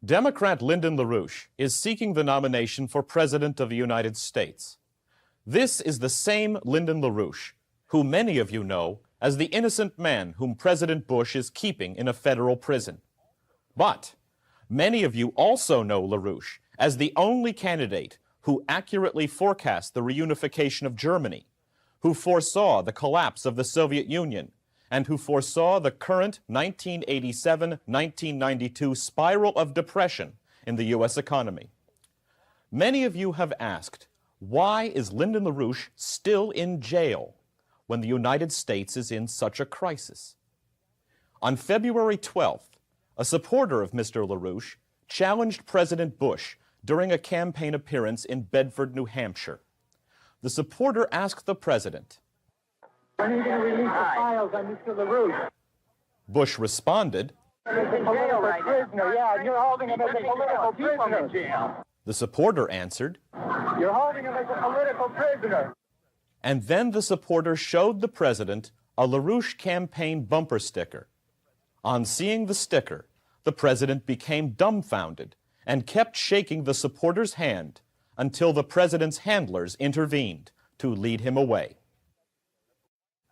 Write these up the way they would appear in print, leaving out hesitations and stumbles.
Democrat Lyndon LaRouche is seeking the nomination for President of the United States. This is the same Lyndon LaRouche, who many of you know as the innocent man whom President Bush is keeping in a federal prison. But many of you also know LaRouche as the only candidate who accurately forecast the reunification of Germany, who foresaw the collapse of the Soviet Union, and who foresaw the current 1987-1992 spiral of depression in the U.S. economy. Many of you have asked, why is Lyndon LaRouche still in jail when the United States is in such a crisis? On February 12th, a supporter of Mr. LaRouche challenged President Bush during a campaign appearance in Bedford, New Hampshire. The supporter asked the president, "When are you going to release the files on Mr. LaRouche?" Bush responded, "He's in jail right now. Prisoner, yeah, and you're holding him as a political prisoner." The supporter answered, "You're holding him as a political prisoner." And then the supporter showed the president a LaRouche campaign bumper sticker. On seeing the sticker, the president became dumbfounded and kept shaking the supporter's hand until the president's handlers intervened to lead him away.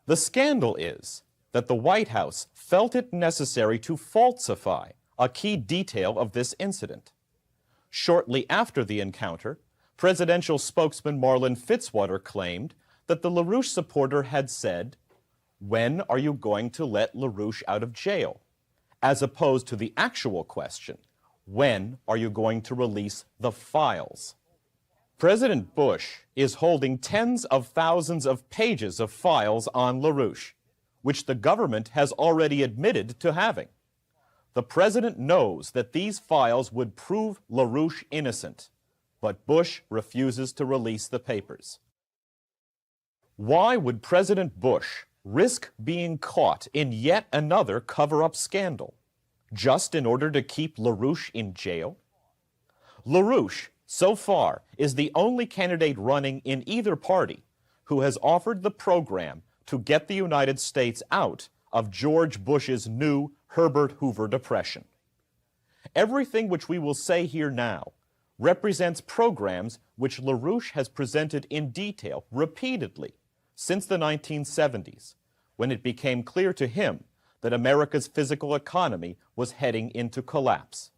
The scandal is that the White House felt it necessary to falsify a key detail of this incident. Shortly after the encounter, presidential spokesman Marlin Fitzwater claimed that the LaRouche supporter had said, "When are you going to let LaRouche out of jail?" as opposed to the actual question, "When are you going to release the files?" President Bush is holding tens of thousands of pages of files on LaRouche, which the government has already admitted to having. The president knows that these files would prove LaRouche innocent, but Bush refuses to release the papers. Why would President Bush risk being caught in yet another cover-up scandal, just in order to keep LaRouche in jail? LaRouche, so far, is the only candidate running in either party who has offered the program to get the United States out of George Bush's new Herbert Hoover depression. Everything which we will say here now represents programs which LaRouche has presented in detail repeatedly since the 1970s, when it became clear to him that America's physical economy was heading into collapse.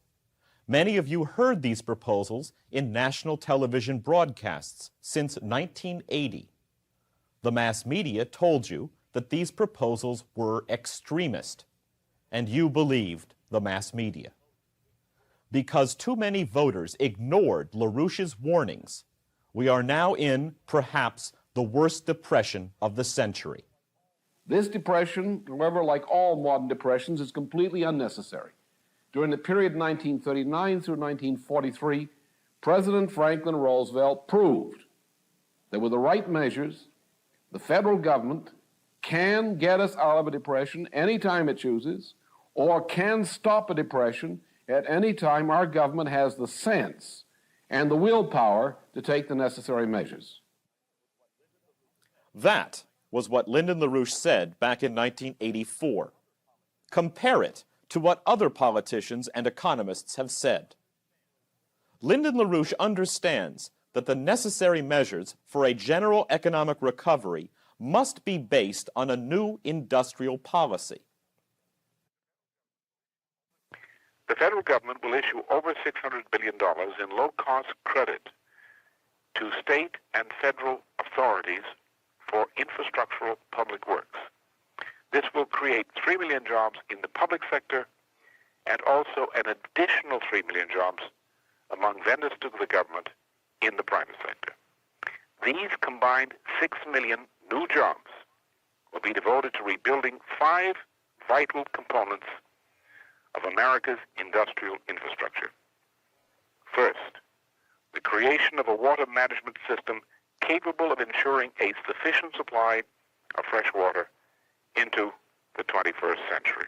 Many of you heard these proposals in national television broadcasts since 1980. The mass media told you that these proposals were extremist, and you believed the mass media. Because too many voters ignored LaRouche's warnings, we are now in, perhaps, the worst depression of the century. This depression, however, like all modern depressions, is completely unnecessary. During the period 1939 through 1943, President Franklin Roosevelt proved that with the right measures, the federal government can get us out of a depression anytime it chooses, or can stop a depression at any time our government has the sense and the willpower to take the necessary measures. That was what Lyndon LaRouche said back in 1984. Compare it to what other politicians and economists have said. Lyndon LaRouche understands that the necessary measures for a general economic recovery must be based on a new industrial policy. The federal government will issue over $600 billion in low-cost credit to state and federal authorities for infrastructural public works. This will create 3 million jobs in the public sector and also an additional 3 million jobs among vendors to the government in the private sector. These combined 6 million new jobs will be devoted to rebuilding 5 vital components of America's industrial infrastructure. First, the creation of a water management system capable of ensuring a sufficient supply of fresh water into the 21st century.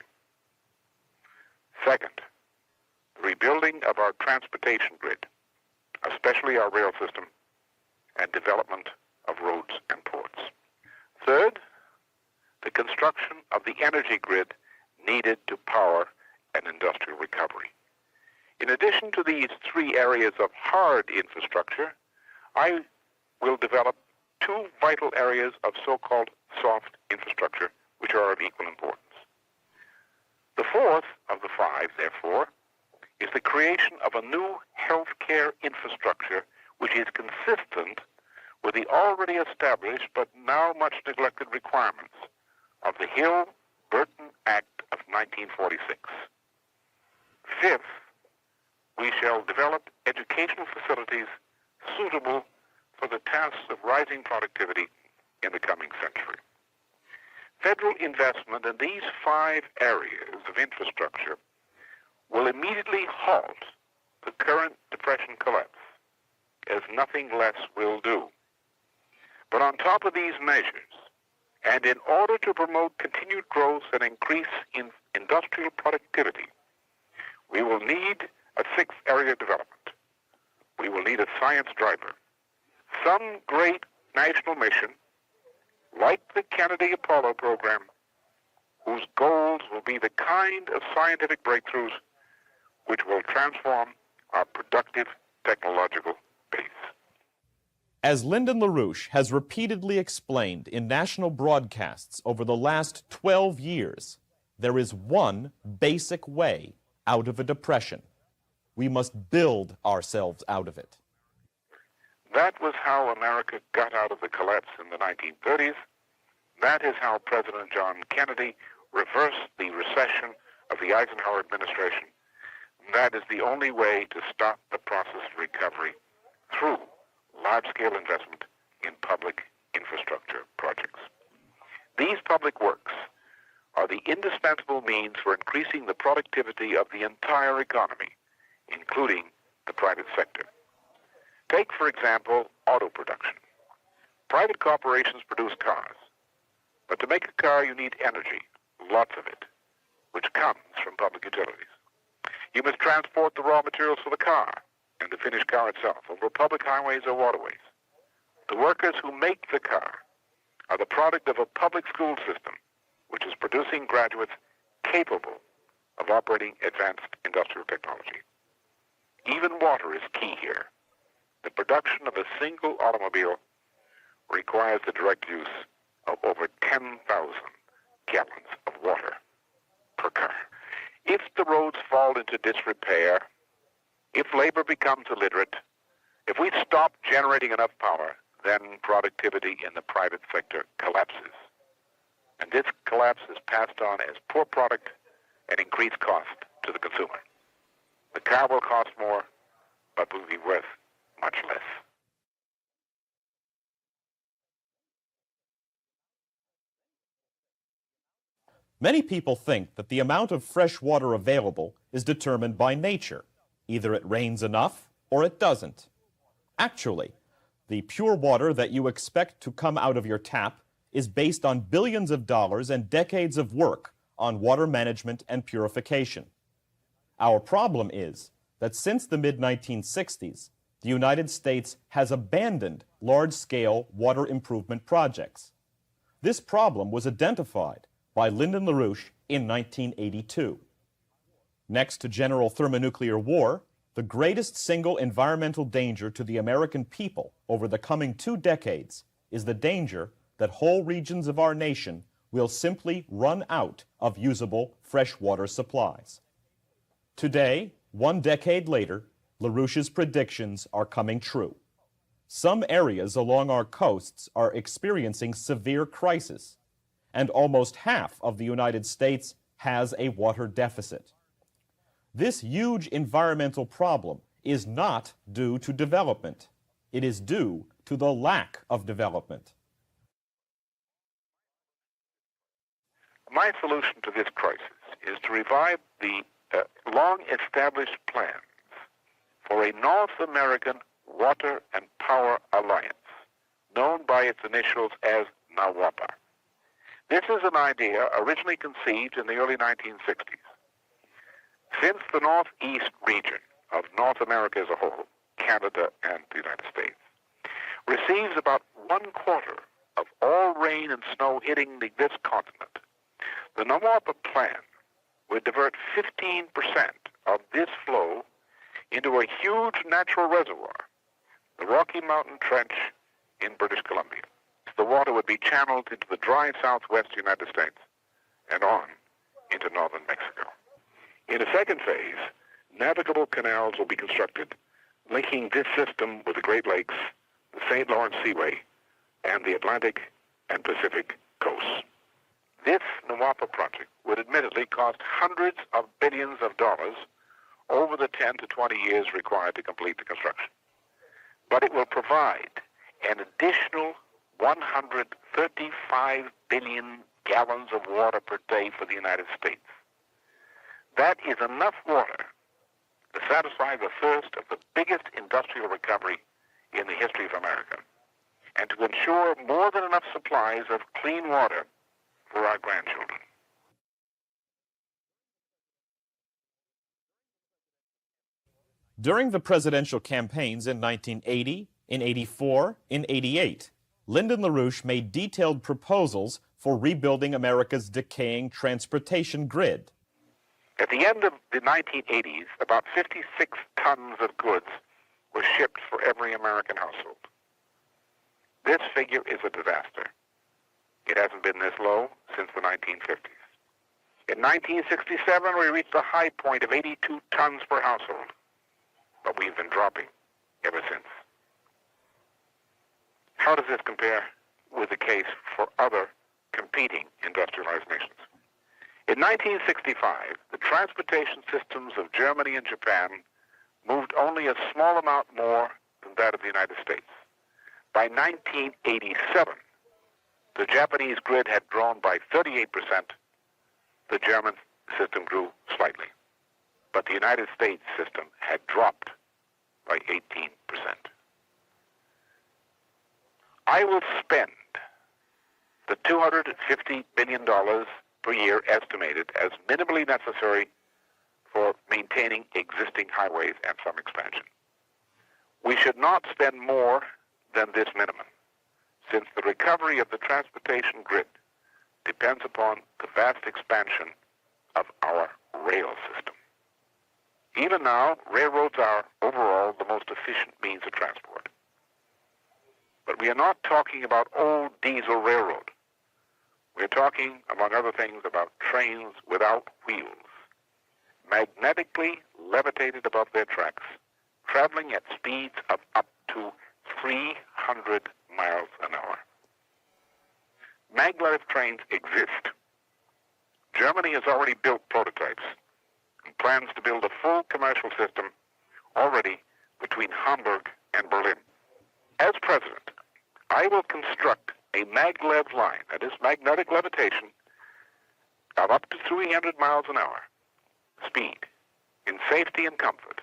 Second, the rebuilding of our transportation grid, especially our rail system, and development of roads and ports. Third, the construction of the energy grid needed to power an industrial recovery. In addition to these three areas of hard infrastructure, I will develop two vital areas of so-called soft infrastructure, which are of equal importance. The fourth of the five, therefore, is the creation of a new healthcare infrastructure which is consistent with the already established but now much neglected requirements of the Hill-Burton Act of 1946. Fifth, we shall develop educational facilities suitable for the tasks of rising productivity in the coming century. Federal investment in these five areas of infrastructure will immediately halt the current Depression collapse, as nothing less will do. But on top of these measures, and in order to promote continued growth and increase in industrial productivity, we will need a sixth area of development. We will need a science driver. Some great national mission, like the Kennedy Apollo program, whose goals will be the kind of scientific breakthroughs which will transform our productive technological base. As Lyndon LaRouche has repeatedly explained in national broadcasts over the last 12 years, there is one basic way out of a depression. We must build ourselves out of it. That was how America got out of the collapse in the 1930s. That is how President John Kennedy reversed the recession of the Eisenhower administration. That is the only way to stop the process of recovery through large-scale investment in public infrastructure projects. These public works are the indispensable means for increasing the productivity of the entire economy, including the private sector. Take, for example, auto production. Private corporations produce cars, but to make a car you need energy, lots of it, which comes from public utilities. You must transport the raw materials for the car and the finished car itself over public highways or waterways. The workers who make the car are the product of a public school system which is producing graduates capable of operating advanced industrial technology. Even water is key here. The production of a single automobile requires the direct use of over 10,000 gallons of water per car. If the roads fall into disrepair, if labor becomes illiterate, if we stop generating enough power, then productivity in the private sector collapses. And this collapse is passed on as poor product and increased cost to the consumer. The car will cost more, but will be worth much less. Many people think that the amount of fresh water available is determined by nature. Either it rains enough or it doesn't. Actually, the pure water that you expect to come out of your tap is based on billions of dollars and decades of work on water management and purification. Our problem is that since the mid-1960s, the United States has abandoned large-scale water improvement projects. This problem was identified by Lyndon LaRouche in 1982. Next to general thermonuclear war, the greatest single environmental danger to the American people over the coming 2 decades is the danger that whole regions of our nation will simply run out of usable freshwater supplies. Today, 1 decade later, LaRouche's predictions are coming true. Some areas along our coasts are experiencing severe crisis, and almost half of the United States has a water deficit. This huge environmental problem is not due to development. It is due to the lack of development. My solution to this crisis is to revive the long-established plans for a North American Water and Power Alliance, known by its initials as NAWAPA. This is an idea originally conceived in the early 1960s. Since the northeast region of North America as a whole, Canada and the United States, receives about 1/4 of all rain and snow hitting this continent, the NAWAPA plan would divert 15% of this flow into a huge natural reservoir, the Rocky Mountain Trench in British Columbia. The water would be channeled into the dry southwest United States and on into northern Mexico. In a second phase, navigable canals will be constructed, linking this system with the Great Lakes, the St. Lawrence Seaway, and the Atlantic and Pacific coasts. This NWAPA project would admittedly cost hundreds of billions of dollars over the 10 to 20 years required to complete the construction. But it will provide an additional 135 billion gallons of water per day for the United States. That is enough water to satisfy the thirst of the biggest industrial recovery in the history of America, and to ensure more than enough supplies of clean water for our grandchildren. During the presidential campaigns in 1980, in 84, in 88, Lyndon LaRouche made detailed proposals for rebuilding America's decaying transportation grid. At the end of the 1980s, about 56 tons of goods were shipped for every American household. This figure is a disaster. It hasn't been this low since the 1950s. In 1967, we reached a high point of 82 tons per household, but we've been dropping ever since. How does this compare with the case for other competing industrialized nations? In 1965, the transportation systems of Germany and Japan moved only a small amount more than that of the United States. By 1987, the Japanese grid had grown by 38%. The German system grew slightly. But the United States system had dropped by 18%. I will spend the $250 billion per year estimated as minimally necessary for maintaining existing highways and some expansion. We should not spend more than this minimum, since the recovery of the transportation grid depends upon the vast expansion of our rail system. Even now, railroads are overall the most efficient means of transport. But we are not talking about old diesel railroad. We're talking, among other things, about trains without wheels, magnetically levitated above their tracks, traveling at speeds of up to 300 miles an hour. Maglev trains exist. Germany has already built prototypes and plans to build a full commercial system already between Hamburg and Berlin. As president, I will construct a maglev line, that is magnetic levitation, of up to 300 miles an hour speed, in safety and comfort,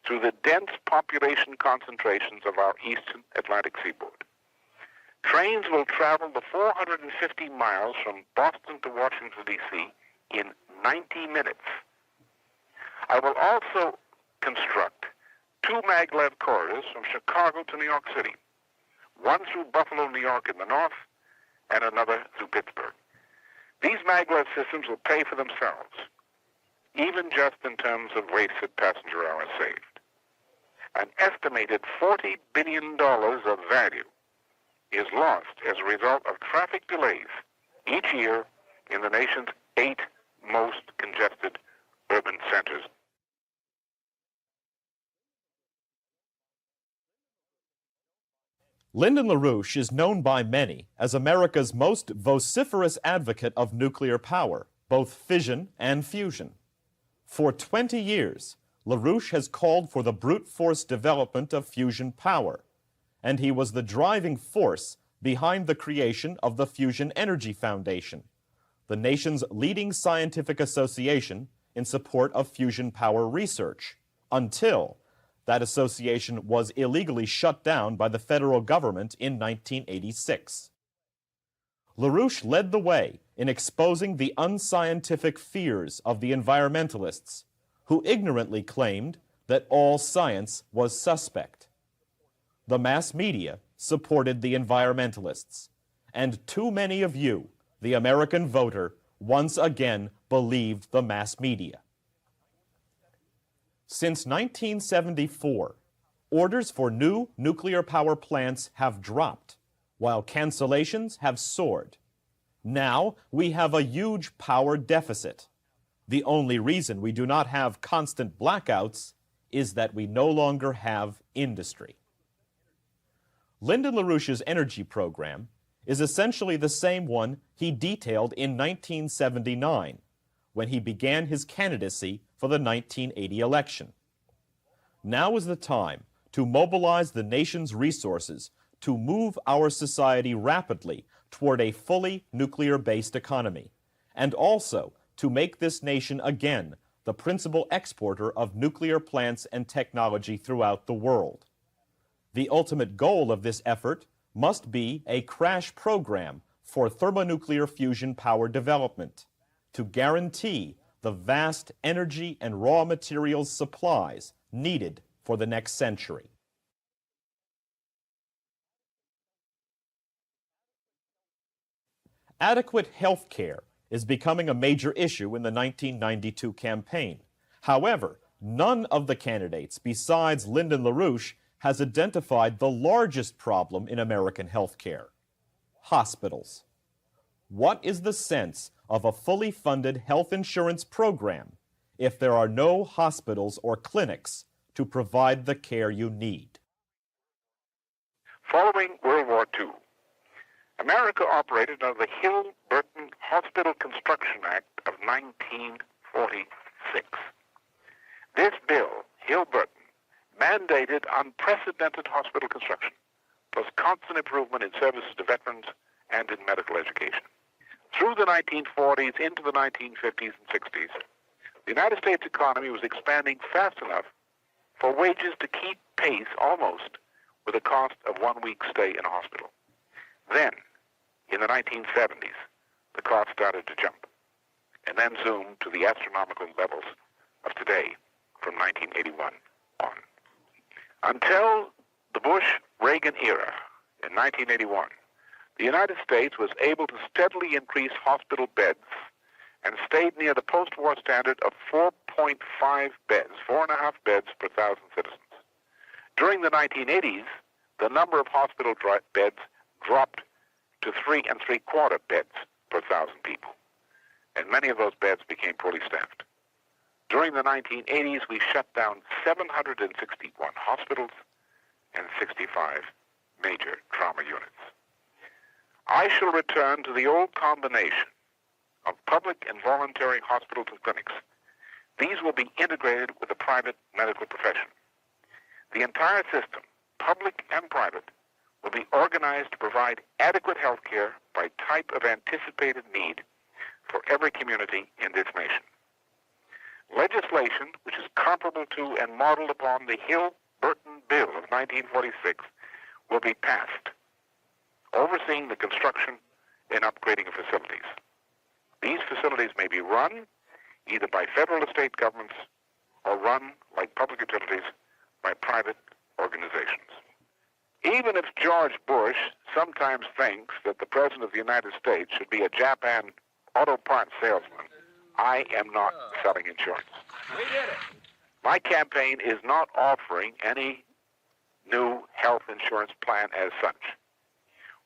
through the dense population concentrations of our eastern Atlantic seaboard. Trains will travel the 450 miles from Boston to Washington, D.C. in 90 minutes. I will also construct 2 maglev corridors from Chicago to New York City, one through Buffalo, New York in the north, and another through Pittsburgh. These maglev systems will pay for themselves, even just in terms of wasted passenger hours saved. An estimated $40 billion of value is lost as a result of traffic delays each year in the nation's 8 most congested urban centers. Lyndon LaRouche is known by many as America's most vociferous advocate of nuclear power, both fission and fusion. For 20 years, LaRouche has called for the brute force development of fusion power, and he was the driving force behind the creation of the Fusion Energy Foundation, the nation's leading scientific association in support of fusion power research, until that association was illegally shut down by the federal government in 1986. LaRouche led the way in exposing the unscientific fears of the environmentalists, who ignorantly claimed that all science was suspect. The mass media supported the environmentalists, and too many of you, the American voter, once again believed the mass media. Since 1974, orders for new nuclear power plants have dropped, while cancellations have soared. Now we have a huge power deficit. The only reason we do not have constant blackouts is that we no longer have industry. Lyndon LaRouche's energy program is essentially the same one he detailed in 1979 when he began his candidacy for the 1980 election. Now is the time to mobilize the nation's resources to move our society rapidly toward a fully nuclear-based economy, and also to make this nation again the principal exporter of nuclear plants and technology throughout the world. The ultimate goal of this effort must be a crash program for thermonuclear fusion power development to guarantee the vast energy and raw materials supplies needed for the next century. Adequate health care is becoming a major issue in the 1992 campaign. However, none of the candidates besides Lyndon LaRouche has identified the largest problem in American health care: hospitals. What is the sense of a fully funded health insurance program if there are no hospitals or clinics to provide the care you need? Following World War II, America operated under the Hill-Burton Hospital Construction Act of 1946. This bill, Hill-Burton, mandated unprecedented hospital construction, plus constant improvement in services to veterans and in medical education. Through the 1940s into the 1950s and 60s, the United States economy was expanding fast enough for wages to keep pace almost with the cost of 1 week's stay in a hospital. Then, in the 1970s, the cost started to jump, and then zoomed to the astronomical levels of today from 1981 on. Until the Bush-Reagan era in 1981, the United States was able to steadily increase hospital beds and stayed near the post-war standard of 4.5 beds, 4.5 beds per 1,000 citizens. During the 1980s, the number of hospital beds dropped to 3 3/4 beds per 1,000 people, and many of those beds became poorly staffed. During the 1980s, we shut down 761 hospitals and 65 major trauma units. I shall return to the old combination of public and voluntary hospitals and clinics. These will be integrated with the private medical profession. The entire system, public and private, will be organized to provide adequate health care by type of anticipated need for every community in this nation. Legislation, which is comparable to and modeled upon the Hill-Burton Bill of 1946, will be passed, overseeing the construction and upgrading of facilities. These facilities may be run either by federal or state governments or run, like public utilities, by private organizations. Even if George Bush sometimes thinks that the President of the United States should be a Japan auto parts salesman, I am not selling insurance. We did it. My campaign is not offering any new health insurance plan as such.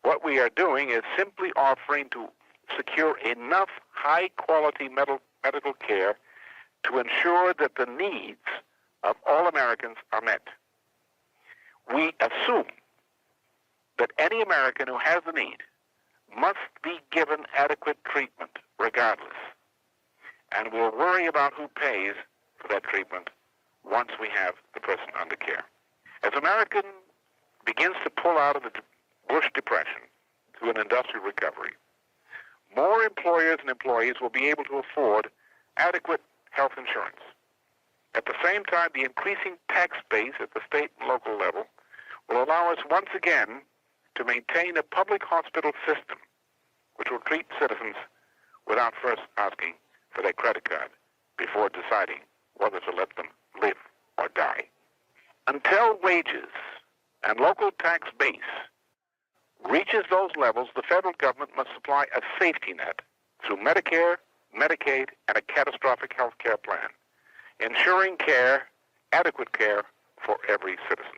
What we are doing is simply offering to secure enough high-quality medical care to ensure that the needs of all Americans are met. We assume that any American who has the need must be given adequate treatment regardless, and we'll worry about who pays for that treatment once we have the person under care. As America begins to pull out of the Bush Depression through an industrial recovery, more employers and employees will be able to afford adequate health insurance. At the same time, the increasing tax base at the state and local level will allow us once again to maintain a public hospital system which will treat citizens without first asking for their credit card before deciding whether to let them live or die. Until wages and local tax base reaches those levels, the federal government must supply a safety net through Medicare, Medicaid, and a catastrophic health care plan, ensuring care adequate care for every citizen.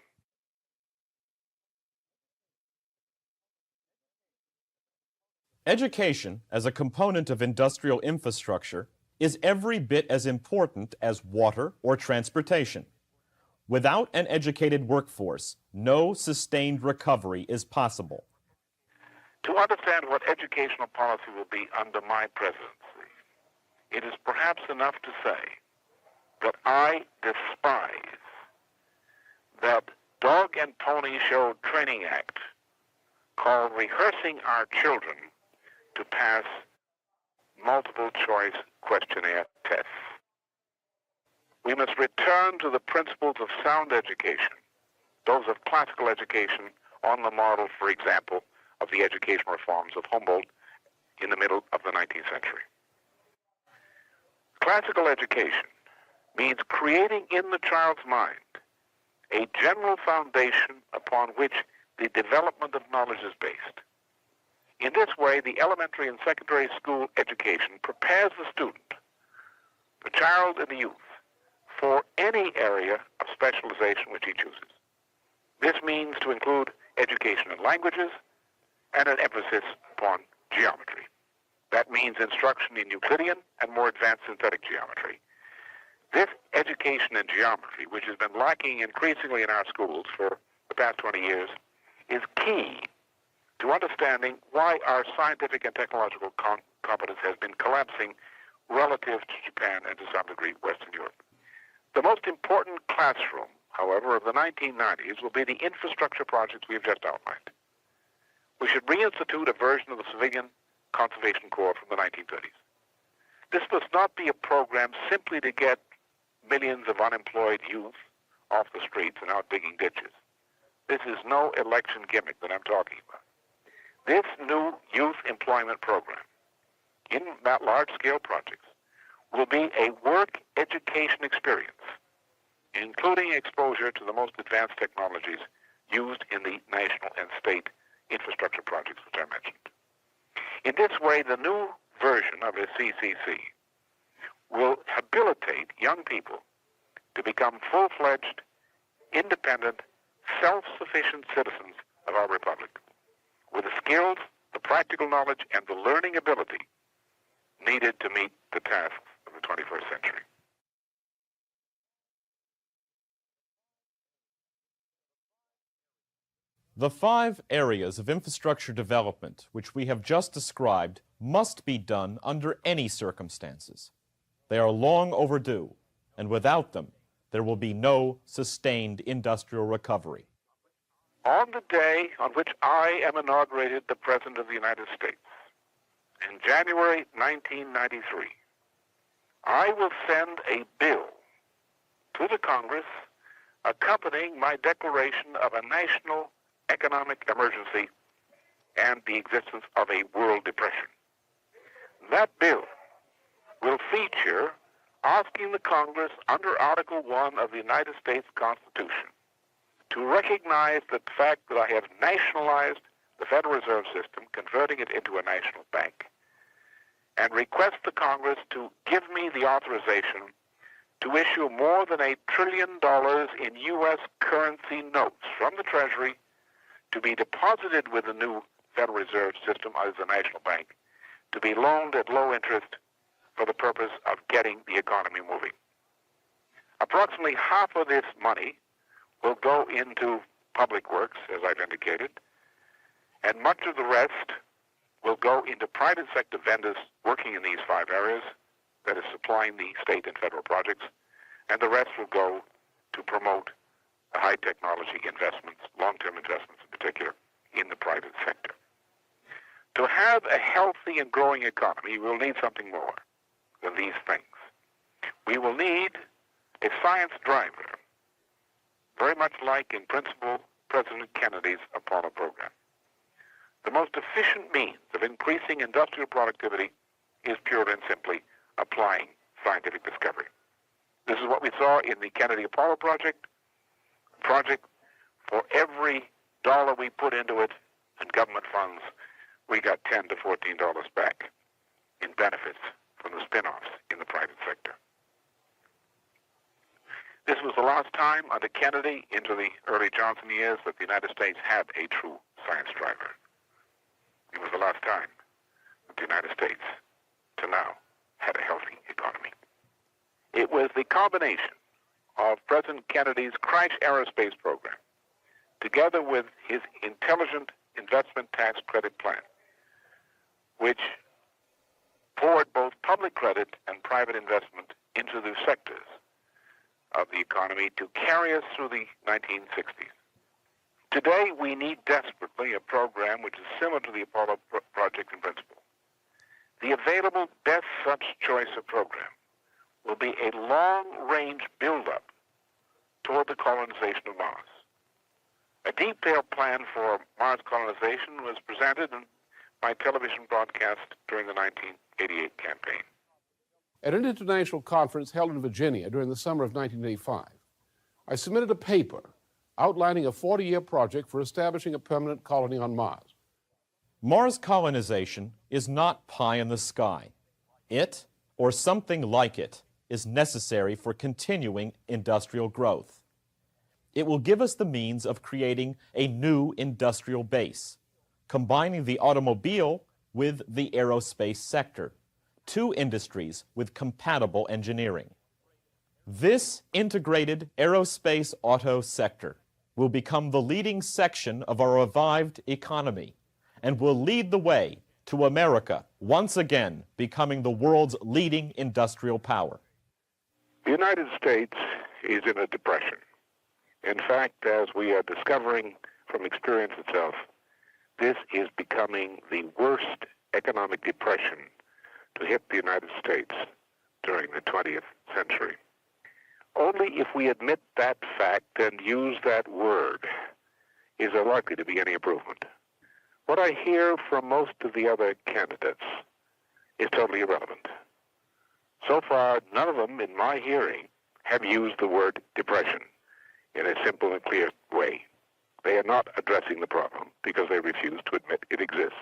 Education, as a component of industrial infrastructure, is every bit as important as water or transportation. Without an educated workforce, no sustained recovery is possible. To understand what educational policy will be under my presidency, it is perhaps enough to say that I despise that dog and pony show training act called rehearsing our children to pass multiple choice questionnaire tests. We must return to the principles of sound education, those of classical education, on the model, for example, of the educational reforms of Humboldt in the middle of the 19th century. Classical education means creating in the child's mind a general foundation upon which the development of knowledge is based. In this way, the elementary and secondary school education prepares the student, the child and the youth, for any area of specialization which he chooses. This means to include education in languages and an emphasis upon geometry. That means instruction in Euclidean and more advanced synthetic geometry. This education in geometry, which has been lacking increasingly in our schools for the past 20 years, is key to understanding why our scientific and technological competence has been collapsing relative to Japan and to some degree Western Europe. The most important classroom, however, of the 1990s will be the infrastructure projects we have just outlined. We should reinstitute a version of the Civilian Conservation Corps from the 1930s. This must not be a program simply to get millions of unemployed youth off the streets and out digging ditches. This is no election gimmick that I'm talking about. This new youth employment program in that large-scale projects will be a work education experience, including exposure to the most advanced technologies used in the national and state infrastructure projects which I mentioned. In this way, the new version of a CCC will habilitate young people to become full-fledged, independent, self-sufficient citizens of our republic, with the skills, the practical knowledge, and the learning ability needed to meet the tasks of the 21st century. The 5 areas of infrastructure development which we have just described must be done under any circumstances. They are long overdue, and without them, there will be no sustained industrial recovery. On the day on which I am inaugurated the President of the United States, in January 1993, I will send a bill to the Congress accompanying my declaration of a national economic emergency and the existence of a world depression. That bill will feature asking the Congress under Article 1 of the United States Constitution to recognize the fact that I have nationalized the Federal Reserve System, converting it into a national bank, and request the Congress to give me the authorization to issue more than $1 trillion in U.S. currency notes from the Treasury to be deposited with the new Federal Reserve System as a national bank, to be loaned at low interest for the purpose of getting the economy moving. Approximately half of this money will go into public works, as I've indicated, and much of the rest will go into private sector vendors working in these 5 areas, that is supplying the state and federal projects, and the rest will go to promote high technology investments, long-term investments in particular, in the private sector. To have a healthy and growing economy, we'll need something more than these things. We will need a science driver, very much like in principle President Kennedy's Apollo program. The most efficient means of increasing industrial productivity is purely and simply applying scientific discovery. This is what we saw in the Kennedy Apollo project. For every dollar we put into it in government funds, we got $10 to $14 back in benefits from the spin-offs in the private sector. This was the last time under Kennedy into the early Johnson years that the United States had a true science driver. It was the last time that the United States, to now, had a healthy economy. It was the combination of President Kennedy's crash aerospace program, together with his intelligent investment tax credit plan, which poured both public credit and private investment into the sectors of the economy to carry us through the 1960s. Today, we need desperately a program which is similar to the Apollo project in principle. The available best such choice of program will be a long-range build-up toward the colonization of Mars. A detailed plan for Mars colonization was presented in my television broadcast during the 1988 campaign. At an international conference held in Virginia during the summer of 1985, I submitted a paper outlining a 40-year project for establishing a permanent colony on Mars. Mars colonization is not pie in the sky. It, or something like it, is necessary for continuing industrial growth. It will give us the means of creating a new industrial base, combining the automobile with the aerospace sector, two industries with compatible engineering. This integrated aerospace auto sector will become the leading section of our revived economy and will lead the way to America once again becoming the world's leading industrial power. The United States is in a depression. In fact, as we are discovering from experience itself, this is becoming the worst economic depression to hit the United States during the 20th century. Only if we admit that fact and use that word is there likely to be any improvement. What I hear from most of the other candidates is totally irrelevant. So far, none of them, in my hearing, have used the word depression in a simple and clear way. They are not addressing the problem because they refuse to admit it exists.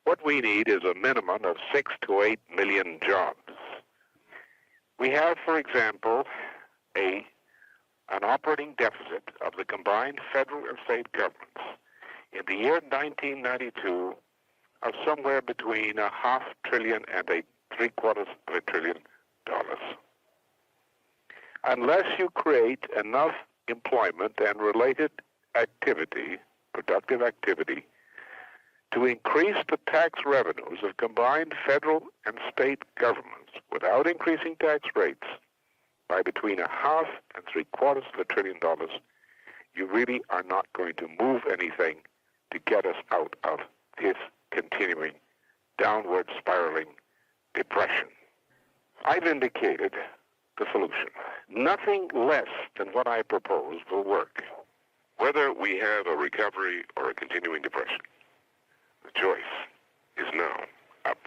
What we need is a minimum of 6 to 8 million jobs. We have, for example, an operating deficit of the combined federal and state governments in the year 1992 of somewhere between $500 billion and $750 billion. Unless you create enough employment and related activity, productive activity, to increase the tax revenues of combined federal and state governments without increasing tax rates by between $500 and $750 billion, you really are not going to move anything to get us out of this continuing downward spiraling depression. I've indicated the solution. Nothing less than what I propose will work. Whether we have a recovery or a continuing depression, the choice is now up